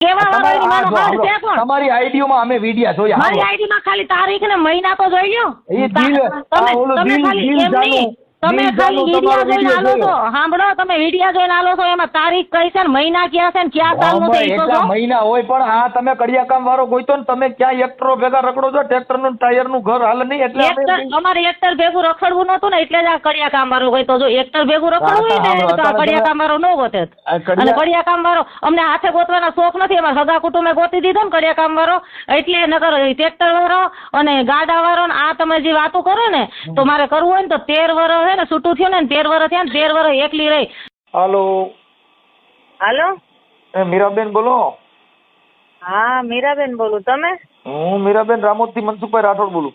કેવા વાળાની માનો કાર્ડ છે કોણ? તમારી આઈડીમાં અમે વિડિયા જોયા. મારી આઈડીમાં ખાલી તારીખ ને મહિના તો જોઈ લ્યો. એ દિલ તમે ખાલી એમ નહીં, તમે ખાલી વિડિયા જોઈને આલો છો. સાંભળો, તમે વિડિયા જોઈને આલો છો, એમાં તારીખ કઈ છે ને મહિના ક્યાં છે ને ક્યાં સાલનું છે ઈ તો જો. મહિના હોય પણ આ તમે કડિયાકામ વાળો ગોઈતો ને તમે ક્યાં એક્ટરો ભેગા રખડો છો? ટ્રેક્ટરનું ટાયરનું ઘર હાલે નહીં એટલે અમારે એક્ટર ભેગું રખડવું નતું ને એટલે જ આ કડિયાકામ વાળો ગોઈતો. જો એક્ટર ભેગું રખડવું હોય ને તો આ કડિયાકામ વાળો ન ગોતે. અને કડિયાકામ વાળો અમને હાથે ગોતવાના શોખ નથી. અમારા સગા કુટુંબે ગોતી દીધો ને કડિયાકામ વાળો, એટલે નકર ટ્રેક્ટર વાળો અને ગાડા વાળો ને આ તમે જે વાતો કરો ને તો મારે કરવું હોય ને તો 13 વર્ષ છે ને છૂટું થયું ને 13 વર્ષ થયા ને 13 વર્ષ એકલી રહી. હાલો હાલો, મીરાબેન બોલો. હા મીરાબેન બોલું. તમે? હું મીરાબેન રામોદથી મનસુખભાઈ રાઠોડ બોલું.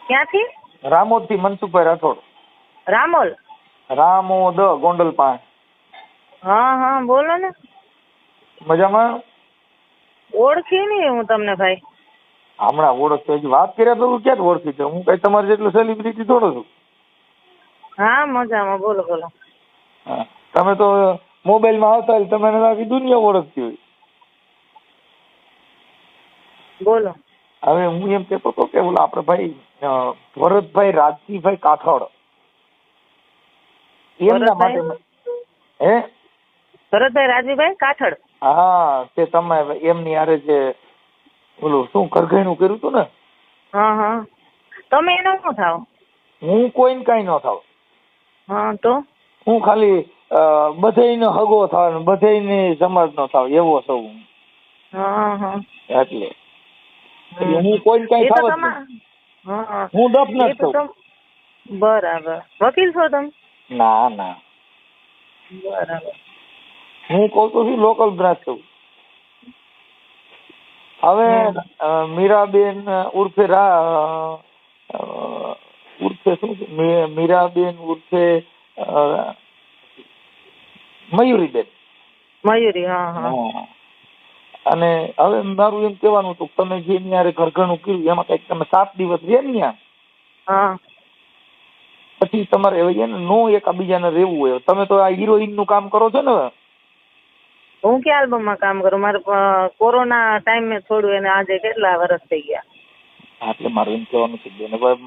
ક્યાંથી? રામોદથી મનસુખભાઈ રાઠોડ. રામોલ? રામોદ ગોંડલ પાસે. હા હા બોલો ને. મજામાં? ઓળખી નહીં હું તમને ભાઈ. હમણાં ઓળખતો હજી વાત કર્યા તો ક્યાં ઓળખી છે? હું કઈ તમારે જેટલો સેલિબ્રિટી થોડો છું. હા મજામાં, બોલો બોલો. હા, તમે તો મોબાઈલમાં આવતા હોય તમને આખી દુનિયા ઓળખતી હોય. બોલો. હવે હું એમ કહેતો હતો કે ઓલા આપણે ભાઈ ભરતભાઈ રાજજીભાઈ કાઠોડ એમના માટે હે ભરતભાઈ રાજવીભાઈ કાઠડ? હા, તે તમે એમની હારે જે ઓલું શું કરઘાયણું કર્યું હતું ને? હા હા. તમે એનો શું થાવ? હું કોઈને કઈ ન થાવ. હા તો હું ખાલી બધાયનો હગો થાવ ને બધાયની સમાજનો થાવ એવો સૌ. હા હા. એટલે હું કોઈને કઈ થાવ જ નહીં. હા હું ડફ ન થઉં. બરાબર. વકીલ છો તમે? ના ના, બરાબર. હું કહું તો છું લોકલ બ્રાન્ચ છું. હવે મીરાબેન ઉર્ફે ઉર્ફે શું છે? મીરાબેન ઉર્ફે મયુરીબેન. મયુરી? હા હા. અને હવે મારું એમ કહેવાનું હતું તમે જે ન્યારે ઘરઘણું કર્યું એમાં કઈક તમે 7 દિવસ રહ્યા ને ત્યાં, હા, પછી તમારે હવે નો એકબીજાને રહેવું હોય. તમે તો આ હિરોઈન નું કામ કરો છો ને? હું ક્યાં આલ્બમમાં કામ કરું? મારે કોરોના ટાઈમ મેં છોડ્યું એને આજે કેટલા વર્ષ થઈ ગયા. એટલે મારું એમ કહેવાનું છે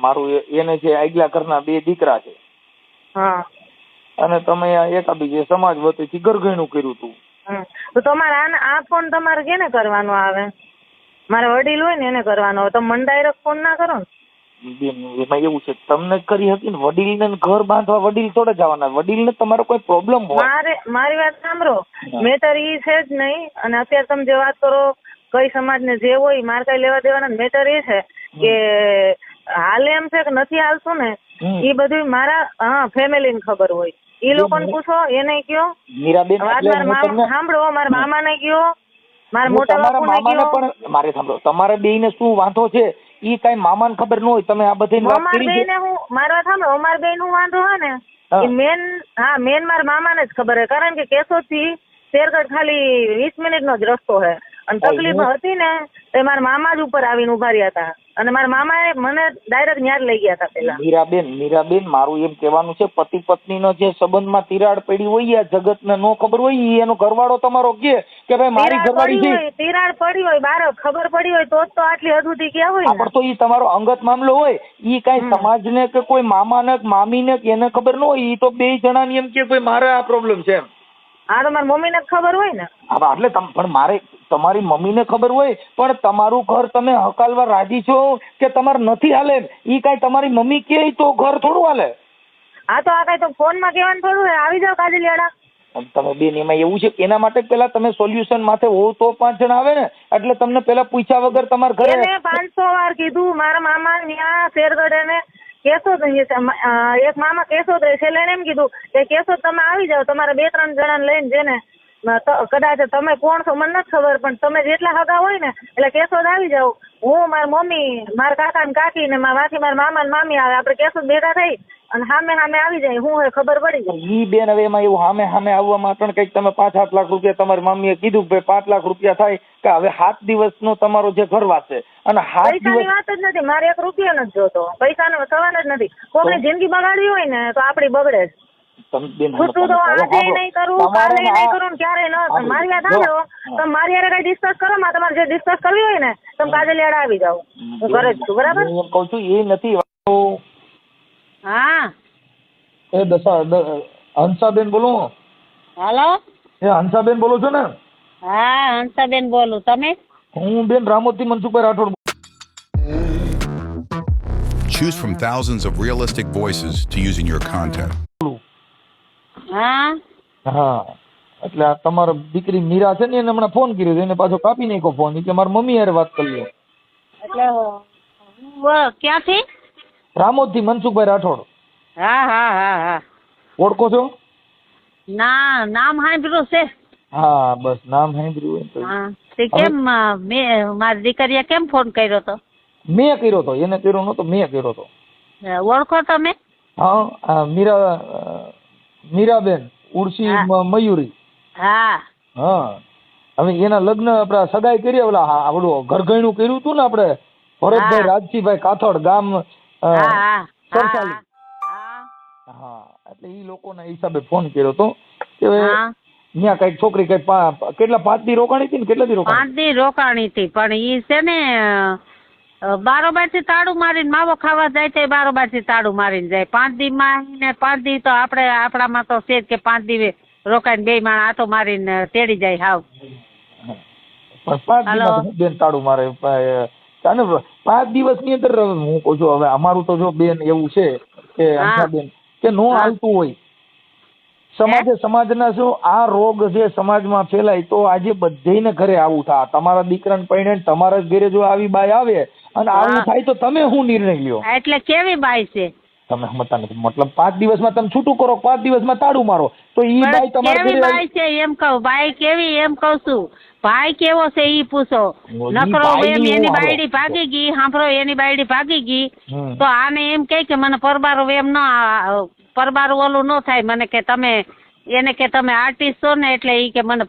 મારું એને જે આગલા ઘરના 2 દીકરા છે. હા. અને તમે એકાબીજે સમાજ વતીથી ઘરઘણું કર્યું હતું. તો તમારે આ ફોન તમારે કેને કરવાનો આવે? મારે વડીલ હોય ને એને કરવાનો આવે. તમે મને ડાયરેક્ટ ફોન ના કરો ને. એમાં એવું છે તમને કરી હતી ને વડીલને ઘર બાંધવા વડીલ થોડે જવાના. વડીલને તમારો કોઈ પ્રોબ્લેમ હોય. મારી વાત સાંભળો, મેટર ઈ છે જ નહીં. અને અત્યારે તમે જે વાત કરો કઈ સમાજને જે હોય મારે કઈ લેવા દેવાના. મેટર એ છે કે હાલે એમ છે કે નથી હાલતું ને એ બધું મારા ફેમિલીને ખબર હોય. એ લોકોને પૂછો, એને કયો. મીરાબેન સાંભળો, મારા મામાને કયો, મારા મોટા બાપુને કયો. પણ મારે સાંભળો, તમારે બેયને શું વાંધો છે ઈ કઈ મામાને ખબર ન હોય. તમે આ બધી વાત કરી છે. મારી વાત સાંભળો, અમાર બેન નું વાંધો હોય ને એ મેન મારા મામાને જ ખબર હે. કારણ કે કેશોદ થી શેરગઢ ખાલી 20 મિનિટનો જ રસ્તો હે. અને તકલીફ હતી ને તો મારા મામા જ ઉપર આવીને ઉભા રહ્યા હતા. અને મારા મામાએ મને ડાયરેક્ટ ન્યાર લઈ ગયા હતા પેલા. મીરાબેન મારું એમ કહેવાનું છે પતિ પત્નીનો જે સંબંધમાં તિરાડ પડી હોય જગતને નો ખબર હોય એનો ઘરવાળો તમારો કે ભાઈ મારી ઘરવાળી છે. તિરાડ પડી હોય બાર ખબર પડી હોય તો જ તો આટલી હદ સુધી ગયા હોય. પણ તો ઈ તમારો અંગત મામલો હોય. ઈ કઈ સમાજને કે કોઈ મામાને મામીને એને ખબર ન હોય. ઈ તો 2 જણાની એમ કે ભાઈ મારે આ પ્રોબ્લેમ છે એમ. હા તો મારી મમ્મીને ખબર હોય ને. એટલે પણ મારે તમારી મમ્મીને ખબર હોય પણ તમારું ઘર તમે હકાલવા રાજી છો કે તમારે નથી હાલે ઈ કઈ તમારી મમ્મી કે તો ઘર થોડું હાલે. હા તો આ કઈ તો ફોન માં કહેવાનું થોડું આવી જાવ કાજલિયાડા. તમે બેન એમાં એવું છે કે એના માટે પેલા તમે સોલ્યુશન માથે હો તો 5 જણા આવે ને. એટલે તમને પેલા પૂછ્યા વગર તમારા ઘરે 500 વાર કીધું. મારા મામા ત્યાં શેરગઢ એને કેશોદ એક મામા કેશોદ રહે છે. એને એમ કીધું કે કેશોદ તમે આવી જાવ તમારે 2-3 જણાને લઈને જેને કદાચ તમે કોણ છો મને નથી ખબર પણ તમે જેટલા હગા હોય ને એટલે કેશોદ આવી જાવ. હું મારી મમ્મી મારા કાકા ને કાકી ને માથી મારા મામા ને મામી આવે. આપણે કેશોદ ભેગા થઈ અને સામે આવી જાય. હું હવે ખબર પડી જાય. ઈ બેન હવે એમાં એવું સામે આવવામાં પણ કઈક તમે 5-7 લાખ રૂપિયા તમારી મમ્મીએ કીધું કે 5 લાખ રૂપિયા થાય કે હવે 7 દિવસનો તમારો જે ઘરવાસ છે અને 7 દિવસ વાત જ નથી. મારે 1 રૂપિયો નથી જોતો. પૈસાનો સવાલ જ નથી. કોકની જિંદગી બગાડવી હોય ને તો આપડી બગડે જ. તમે બેન ખોટું તો આજે નહીં કરું, કાલે નહીં કરું, ને ક્યારેય ન. મારી વાત સાંભળો, તમે મારી હારે કઈ ડિસ્કસ કરો, માં તમારે જે ડિસ્કસ કરવી હોય ને તમે કાજે લેડા આવી જાઓ, હું ઘરે જ છું, બરાબર? હું એમ કહું છું એ નથી. હા હંસાબેન બોલો. હાલો. એ હંસાબેન બોલો છો ને? હા હંસાબેન બોલું. તમે? હું બેન રામોદથી Mansukhbhai Rathod. Choose from thousands of realistic voices to use in your content. હા હા એટલે આ તમારા દીકરી મીરા છે ને એને હમણાં ફોન કર્યો એને પાછો કાપી નાખ્યો ફોન કે મારી મમ્મી હારે વાત કરી લો. એટલે ક્યાંથી? રામોદથી મનસુખભાઈ રાઠોડ. હા હા હા હા. ઓળખો છો? ના નામ સાંભળ્યું છે. હા બસ નામ સાંભળ્યું હોય તો. હા તે કેમ મારી દીકરીએ કેમ ફોન કર્યો તો? મેં કર્યો હતો, એને કર્યો નતો, મેં કર્યો હતો. ઓળખો તમે? હા મીરાબેન ઉર્સી મયુરી. હા હા હવે એના લગ્ન આપડે સગાઈ કરી ઓલા આપણું ઘરઘણું કર્યું હતું ને આપણે ભરતભાઈ રાજજીભાઈ કાથડ ગામ સરસાલી. હા એટલે ઈ લોકોના હિસાબે ફોન કર્યો હતો કે ત્યાં કઈક છોકરી કઈક કેટલા 5 દી રોકાણી હતી ને કેટલા દી રોકાણી? 5 દી રોકાણી હતી પણ ઈ છે ને બારોબાર થી તાળું મારીને માવો ખાવા જાય છે, બારોબાર થી તાળું મારીને જાય. 5 દી માં ને 5 દી તો આપણામાં તો છે કે 5 દી રોકાઈને 2 માણસ આટો મારીને તેડી જાય. હાવ પણ 5 દી બેન તાળું મારે 5 દિવસની અંદર હું કહું છું હવે અમારું તો જો બેન એવું છે કે બેન કે નો હાલતું હોય સમાજના શું આ રોગ જે સમાજમાં ફેલાય તો આજે બધેને ઘરે આવું થાય. તમારા દીકરાને પરણે તમારા ઘરે જો આવી બાઈ આવે અને આવું થાય તો તમે શું નિર્ણય લ્યો? એટલે કેવી બાઈ છે તમે સમજતા નથી. મતલબ 5 દિવસમાં તમે છૂટું કરો, 5 દિવસમાં તાળું મારો તો ઈ બાઈ તમારી કેવી બાઈ છે એમ કહું. બાઈ કેવી એમ કહું છું. ભાઈ કેવો છે ઈ પૂછો. નકરો એમ એની બાયડી ભાગી ગઈ, સાંભળો એની બાયડી ભાગી ગઈ તો આને એમ કે મને પરબારો એમ ન પરબારો ઓલું ન થાય મને કે તમે એને કે તમે આર્ટિસ્ટ છો ને એટલે ઈ કે મને